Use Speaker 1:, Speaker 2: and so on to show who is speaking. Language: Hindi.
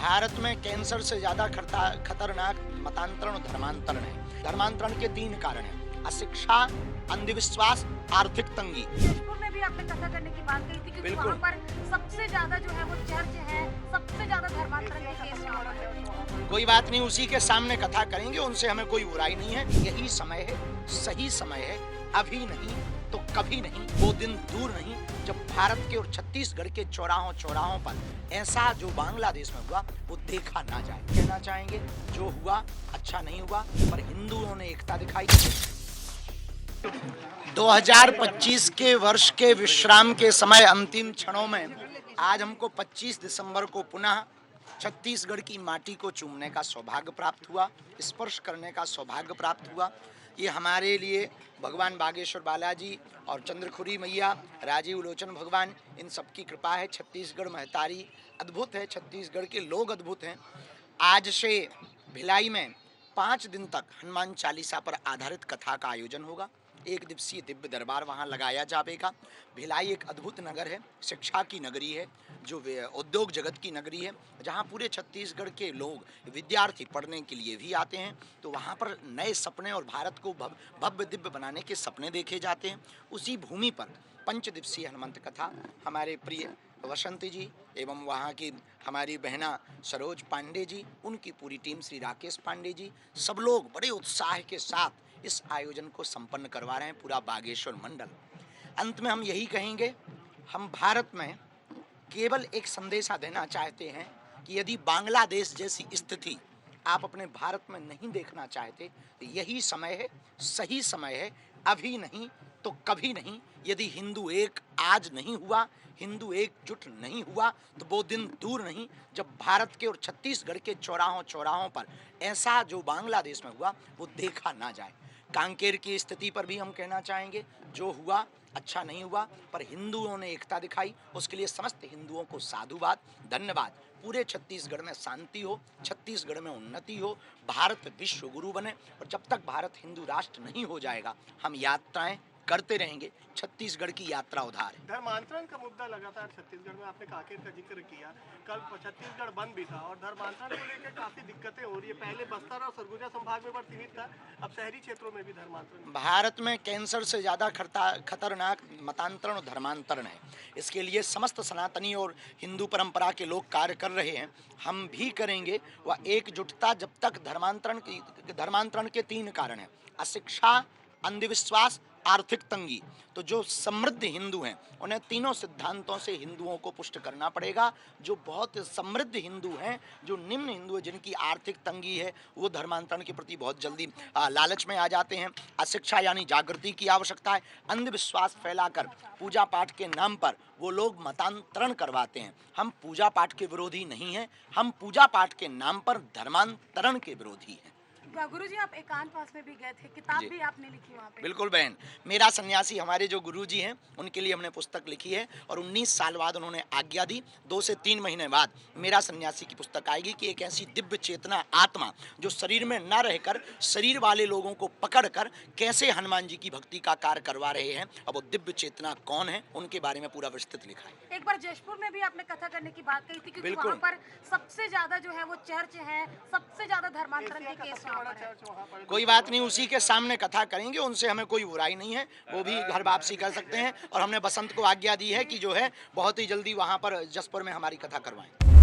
Speaker 1: भारत में कैंसर से ज्यादा खतरनाक मतांतरण और धर्मांतरण है। धर्मांतरण के 3 कारण हैं: अशिक्षा, अंधविश्वास, आर्थिक तंगी।
Speaker 2: जयपुर में भी आपने कथा करने की बात कही थी क्योंकि वहाँ पर सबसे ज्यादा जो है वो चर्च है, सबसे ज्यादा धर्मांतरण के केस वहाँ पर है।
Speaker 1: कोई बात नहीं, उसी के सामने कथा करेंगे, उनसे हमें कोई बुराई नहीं है। यही समय है, सही समय है, अभी नहीं तो कभी नहीं। वो दिन दूर नहीं जब भारत के और छत्तीसगढ़ के चौराहों पर ऐसा जो बांग्लादेश में हुआ वो देखा ना जाए। कहना चाहेंगे जो हुआ अच्छा नहीं हुआ, पर हिंदुओं ने एकता दिखाई। 2025 के वर्ष के विश्राम के समय अंतिम क्षणों में आज हमको 25 दिसंबर को पुनः छत्तीसगढ़ की माटी को चूमने का सौभाग्य प्राप्त हुआ, स्पर्श करने का सौभाग्य प्राप्त हुआ। ये हमारे लिए भगवान बागेश्वर बालाजी और चंद्रखुरी मैया, राजीव लोचन भगवान, इन सब की कृपा है। छत्तीसगढ़ महतारी अद्भुत है, छत्तीसगढ़ के लोग अद्भुत हैं। आज से भिलाई में 5 दिन तक हनुमान चालीसा पर आधारित कथा का आयोजन होगा। 1 दिवसीय दिव्य दरबार वहाँ लगाया जाएगा। भिलाई एक अद्भुत नगर है, शिक्षा की नगरी है, जो उद्योग जगत की नगरी है, जहाँ पूरे छत्तीसगढ़ के लोग विद्यार्थी पढ़ने के लिए भी आते हैं। तो वहाँ पर नए सपने और भारत को भव्य दिव्य बनाने के सपने देखे जाते हैं। उसी भूमि पर 5 दिवसीय हनुमंत कथा हमारे प्रिय वसंती जी एवं वहाँ की हमारी बहना सरोज पांडे जी, उनकी पूरी टीम, श्री राकेश पांडे जी, सब लोग बड़े उत्साह के साथ इस आयोजन को संपन्न करवा रहे हैं, पूरा बागेश्वर मंडल। अंत में हम यही कहेंगे, हम भारत में केवल एक संदेशा देना चाहते हैं कि यदि बांग्लादेश जैसी स्थिति आप अपने भारत में नहीं देखना चाहते तो यही समय है, सही समय है, अभी नहीं तो कभी नहीं। यदि हिंदू एक आज नहीं हुआ, हिंदू एकजुट नहीं हुआ, तो वो दिन दूर नहीं जब भारत के और छत्तीसगढ़ के चौराहों पर ऐसा जो बांग्लादेश में हुआ वो देखा ना जाए। कांकेर की स्थिति पर भी हम कहना चाहेंगे जो हुआ अच्छा नहीं हुआ, पर हिंदुओं ने एकता दिखाई, उसके लिए समस्त हिंदुओं को साधुवाद, धन्यवाद। पूरे छत्तीसगढ़ में शांति हो, छत्तीसगढ़ में उन्नति हो, भारत विश्व गुरु बने। और जब तक भारत हिंदू राष्ट्र नहीं हो जाएगा हम यात्राएं करते रहेंगे। छत्तीसगढ़ की यात्रा उधार है।
Speaker 3: धर्मांतरण का मुद्दा लगातार छत्तीसगढ़ में, आपने कांकेर का जिक्र किया, कल छत्तीसगढ़ बंद भी था और धर्मांतरण को लेकर काफी दिक्कतें हो रही है। पहले बस्तर और सरगुजा संभाग में सीमित था, अब शहरी क्षेत्रों में भी धर्मांतरण।
Speaker 1: भारत में कैंसर से ज्यादा खतरनाक मतांतरण और धर्मांतरण है। इसके लिए समस्त सनातनी और हिंदू परंपरा के लोग कार्य कर रहे हैं, हम भी करेंगे। वह एकजुटता जब तक धर्मांतरण के 3 कारण हैं: अशिक्षा, अंधविश्वास, आर्थिक तंगी। तो जो समृद्ध हिंदू हैं उन्हें तीनों सिद्धांतों से हिंदुओं को पुष्ट करना पड़ेगा। जो बहुत समृद्ध हिंदू हैं, जो निम्न हिंदू हैं, जिनकी आर्थिक तंगी है, वो धर्मांतरण के प्रति बहुत जल्दी लालच में आ जाते हैं। अशिक्षा यानी जागृति की आवश्यकता है। अंधविश्वास फैलाकर पूजा पाठ के नाम पर वो लोग मतांतरण करवाते हैं। हम पूजा पाठ के विरोधी नहीं हैं, हम पूजा पाठ के नाम पर धर्मांतरण के विरोधी हैं।
Speaker 2: गुरुजी, आप एकांतवास में भी गए थे, किताब भी आपने लिखी वहाँ पे।
Speaker 1: बिल्कुल बहन, मेरा सन्यासी हमारे जो गुरुजी हैं उनके लिए हमने पुस्तक लिखी है और 19 साल बाद उन्होंने आज्ञा दी। 2 से 3 महीने बाद मेरा सन्यासी की पुस्तक आएगी कि एक ऐसी दिव्य चेतना आत्मा जो शरीर में न रहकर शरीर वाले लोगों को पकड़कर कैसे हनुमान जी की भक्ति का कार्य करवा रहे हैं, अब वो दिव्य चेतना कौन है, उनके बारे में पूरा विस्तृत लिखा है।
Speaker 2: एक बार जयपुर में भी आपने कथा करने की बात कही थी क्योंकि वहाँ पर सबसे ज्यादा जो है वो चर्च है, सबसे ज्यादा धर्मांतरण के केस वहाँ पर है।
Speaker 1: कोई बात नहीं, उसी के सामने कथा करेंगे, उनसे हमें कोई बुराई नहीं है, वो भी घर वापसी कर सकते हैं। और हमने बसंत को आज्ञा दी है कि जो है बहुत ही जल्दी वहाँ पर जसपुर में हमारी कथा करवाएं।